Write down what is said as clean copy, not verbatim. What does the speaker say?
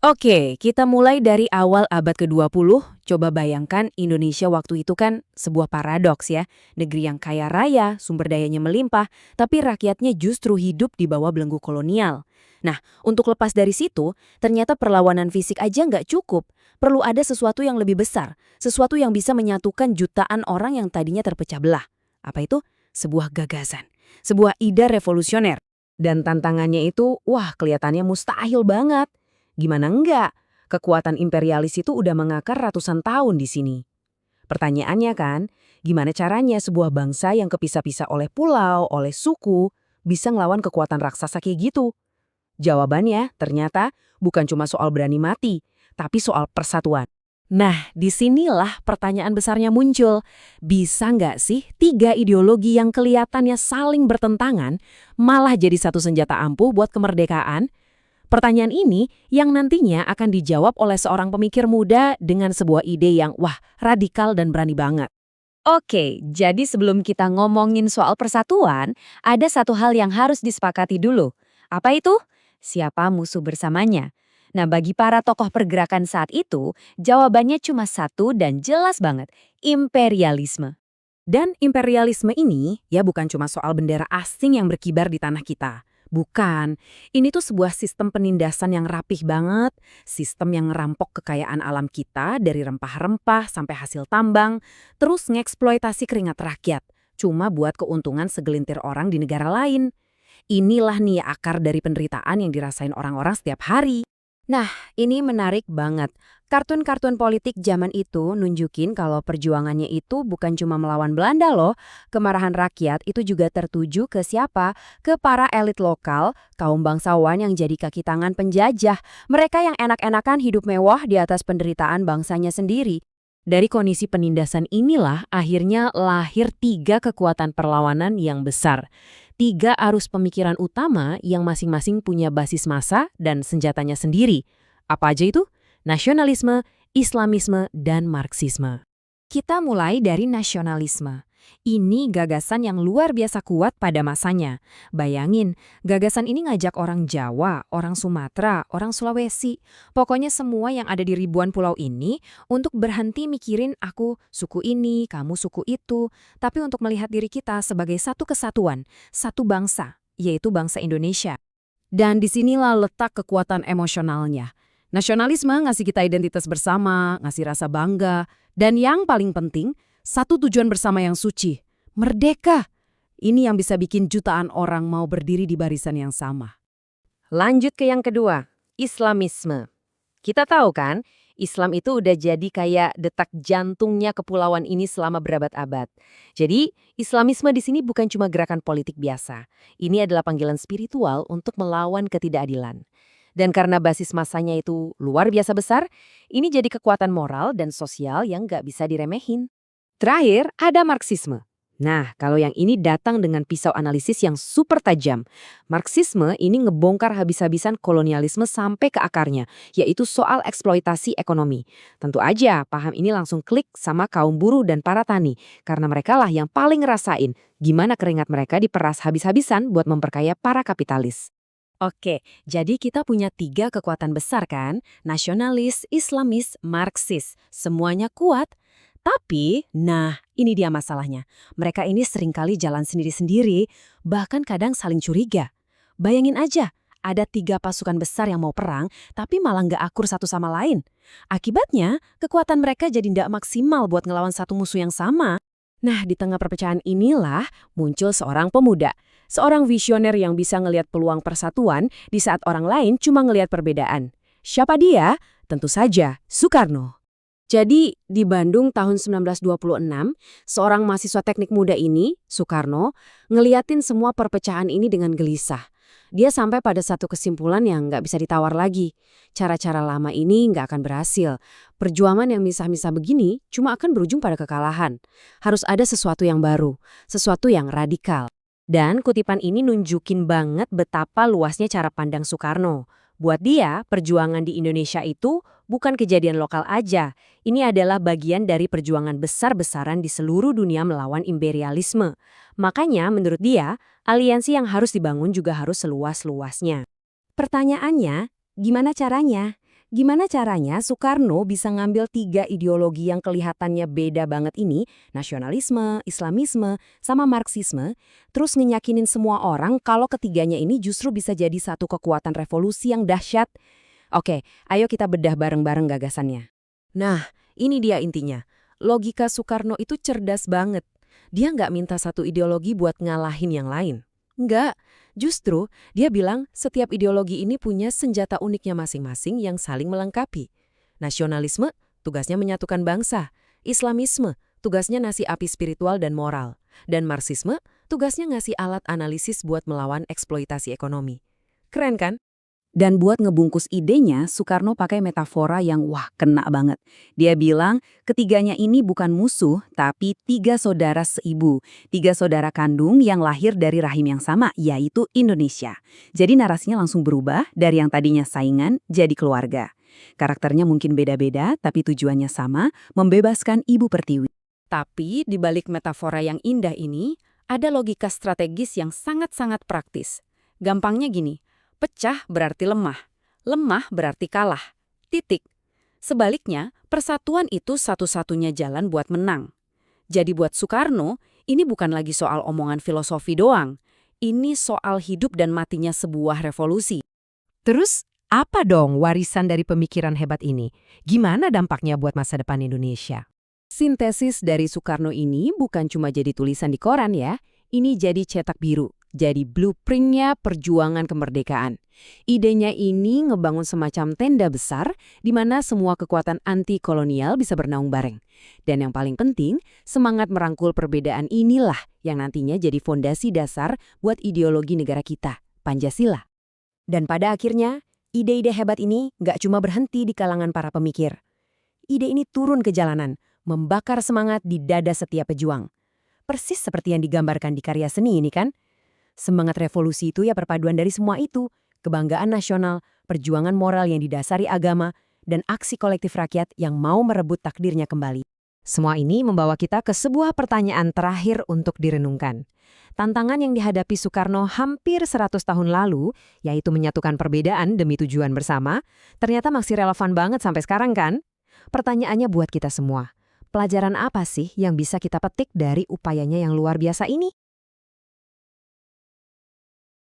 Oke, kita mulai dari awal abad ke-20. Coba bayangkan Indonesia waktu itu kan sebuah paradoks ya. Negeri yang kaya raya, sumber dayanya melimpah, tapi rakyatnya justru hidup di bawah belenggu kolonial. Nah, untuk lepas dari situ, ternyata perlawanan fisik aja nggak cukup. Perlu ada sesuatu yang lebih besar, sesuatu yang bisa menyatukan jutaan orang yang tadinya terpecah belah. Apa itu? Sebuah gagasan, sebuah ide revolusioner. Dan tantangannya itu, wah kelihatannya mustahil banget. Gimana enggak? Kekuatan imperialis itu udah mengakar ratusan tahun di sini. Pertanyaannya kan, gimana caranya sebuah bangsa yang kepisah-pisah oleh pulau, oleh suku, bisa ngelawan kekuatan raksasa kayak gitu? Jawabannya ternyata bukan cuma soal berani mati, tapi soal persatuan. Nah, disinilah pertanyaan besarnya muncul. Bisa nggak sih tiga ideologi yang kelihatannya saling bertentangan malah jadi satu senjata ampuh buat kemerdekaan? Pertanyaan ini yang nantinya akan dijawab oleh seorang pemikir muda dengan sebuah ide yang wah radikal dan berani banget. Oke, jadi sebelum kita ngomongin soal persatuan, ada satu hal yang harus disepakati dulu. Apa itu? Siapa musuh bersamanya? Nah, bagi para tokoh pergerakan saat itu, jawabannya cuma satu dan jelas banget, imperialisme. Dan imperialisme ini ya bukan cuma soal bendera asing yang berkibar di tanah kita. Bukan, ini tuh sebuah sistem penindasan yang rapih banget, sistem yang ngerampok kekayaan alam kita dari rempah-rempah sampai hasil tambang, terus ngeksploitasi keringat rakyat, cuma buat keuntungan segelintir orang di negara lain. Inilah nih akar dari penderitaan yang dirasain orang-orang setiap hari. Nah, ini menarik banget. Kartun-kartun politik zaman itu nunjukin kalau perjuangannya itu bukan cuma melawan Belanda loh. Kemarahan rakyat itu juga tertuju ke siapa? Ke para elit lokal, kaum bangsawan yang jadi kaki tangan penjajah. Mereka yang enak-enakan hidup mewah di atas penderitaan bangsanya sendiri. Dari kondisi penindasan inilah akhirnya lahir tiga kekuatan perlawanan yang besar. Tiga arus pemikiran utama yang masing-masing punya basis massa dan senjatanya sendiri. Apa aja itu? Nasionalisme, Islamisme, dan Marxisme. Kita mulai dari nasionalisme. Ini gagasan yang luar biasa kuat pada masanya. Bayangin, gagasan ini ngajak orang Jawa, orang Sumatera, orang Sulawesi, pokoknya semua yang ada di ribuan pulau ini untuk berhenti mikirin aku suku ini, kamu suku itu, tapi untuk melihat diri kita sebagai satu kesatuan, satu bangsa, yaitu bangsa Indonesia. Dan disinilah letak kekuatan emosionalnya. Nasionalisme ngasih kita identitas bersama, ngasih rasa bangga, dan yang paling penting, satu tujuan bersama yang suci, merdeka. Ini yang bisa bikin jutaan orang mau berdiri di barisan yang sama. Lanjut ke yang kedua, Islamisme. Kita tahu kan, Islam itu udah jadi kayak detak jantungnya kepulauan ini selama berabad-abad. Jadi, Islamisme di sini bukan cuma gerakan politik biasa. Ini adalah panggilan spiritual untuk melawan ketidakadilan. Dan karena basis masanya itu luar biasa besar, ini jadi kekuatan moral dan sosial yang nggak bisa diremehin. Terakhir, ada Marxisme. Nah, kalau yang ini datang dengan pisau analisis yang super tajam. Marxisme ini ngebongkar habis-habisan kolonialisme sampai ke akarnya, yaitu soal eksploitasi ekonomi. Tentu aja, paham ini langsung klik sama kaum buruh dan para tani, karena mereka lah yang paling ngerasain gimana keringat mereka diperas habis-habisan buat memperkaya para kapitalis. Oke, jadi kita punya tiga kekuatan besar kan? Nasionalis, Islamis, Marxis. Semuanya kuat. Tapi, nah ini dia masalahnya. Mereka ini seringkali jalan sendiri-sendiri, bahkan kadang saling curiga. Bayangin aja, ada tiga pasukan besar yang mau perang, tapi malah nggak akur satu sama lain. Akibatnya, kekuatan mereka jadi nggak maksimal buat ngelawan satu musuh yang sama. Nah, di tengah perpecahan inilah muncul seorang pemuda. Seorang visioner yang bisa ngelihat peluang persatuan di saat orang lain cuma ngelihat perbedaan. Siapa dia? Tentu saja, Soekarno. Jadi, di Bandung tahun 1926, seorang mahasiswa teknik muda ini, Soekarno, ngeliatin semua perpecahan ini dengan gelisah. Dia sampai pada satu kesimpulan yang nggak bisa ditawar lagi. Cara-cara lama ini nggak akan berhasil. Perjuangan yang misah-misah begini cuma akan berujung pada kekalahan. Harus ada sesuatu yang baru, sesuatu yang radikal. Dan kutipan ini nunjukin banget betapa luasnya cara pandang Soekarno. Buat dia, perjuangan di Indonesia itu bukan kejadian lokal aja. Ini adalah bagian dari perjuangan besar-besaran di seluruh dunia melawan imperialisme. Makanya, menurut dia, aliansi yang harus dibangun juga harus seluas-luasnya. Pertanyaannya, gimana caranya? Gimana caranya Soekarno bisa ngambil 3 ideologi yang kelihatannya beda banget ini, nasionalisme, Islamisme, sama Marxisme, terus ngenyakinin semua orang kalau ketiganya ini justru bisa jadi satu kekuatan revolusi yang dahsyat? Oke, ayo kita bedah bareng-bareng gagasannya. Nah, ini dia intinya. Logika Soekarno itu cerdas banget. Dia nggak minta satu ideologi buat ngalahin yang lain. Nggak. Justru, dia bilang setiap ideologi ini punya senjata uniknya masing-masing yang saling melengkapi. Nasionalisme, tugasnya menyatukan bangsa. Islamisme, tugasnya ngasih api spiritual dan moral. Dan Marxisme, tugasnya ngasih alat analisis buat melawan eksploitasi ekonomi. Keren kan? Dan buat ngebungkus idenya, Soekarno pakai metafora yang wah kena banget. Dia bilang ketiganya ini bukan musuh, tapi 3 saudara seibu. 3 saudara kandung yang lahir dari rahim yang sama, yaitu Indonesia. Jadi narasinya langsung berubah dari yang tadinya saingan jadi keluarga. Karakternya mungkin beda-beda, tapi tujuannya sama, membebaskan Ibu Pertiwi. Tapi di balik metafora yang indah ini, ada logika strategis yang sangat-sangat praktis. Gampangnya gini, pecah berarti lemah, lemah berarti kalah. Titik. Sebaliknya, persatuan itu satu-satunya jalan buat menang. Jadi buat Soekarno, ini bukan lagi soal omongan filosofi doang. Ini soal hidup dan matinya sebuah revolusi. Terus, apa dong warisan dari pemikiran hebat ini? Gimana dampaknya buat masa depan Indonesia? Sintesis dari Soekarno ini bukan cuma jadi tulisan di koran ya, ini jadi cetak biru, jadi blueprintnya perjuangan kemerdekaan. Idenya ini ngebangun semacam tenda besar di mana semua kekuatan anti-kolonial bisa bernaung bareng. Dan yang paling penting, semangat merangkul perbedaan inilah yang nantinya jadi fondasi dasar buat ideologi negara kita, Pancasila. Dan pada akhirnya, ide-ide hebat ini nggak cuma berhenti di kalangan para pemikir. Ide ini turun ke jalanan, membakar semangat di dada setiap pejuang. Persis seperti yang digambarkan di karya seni ini kan? Semangat revolusi itu ya perpaduan dari semua itu. Kebanggaan nasional, perjuangan moral yang didasari agama, dan aksi kolektif rakyat yang mau merebut takdirnya kembali. Semua ini membawa kita ke sebuah pertanyaan terakhir untuk direnungkan. Tantangan yang dihadapi Soekarno hampir 100 tahun lalu, yaitu menyatukan perbedaan demi tujuan bersama, ternyata masih relevan banget sampai sekarang kan? Pertanyaannya buat kita semua. Pelajaran apa sih yang bisa kita petik dari upayanya yang luar biasa ini?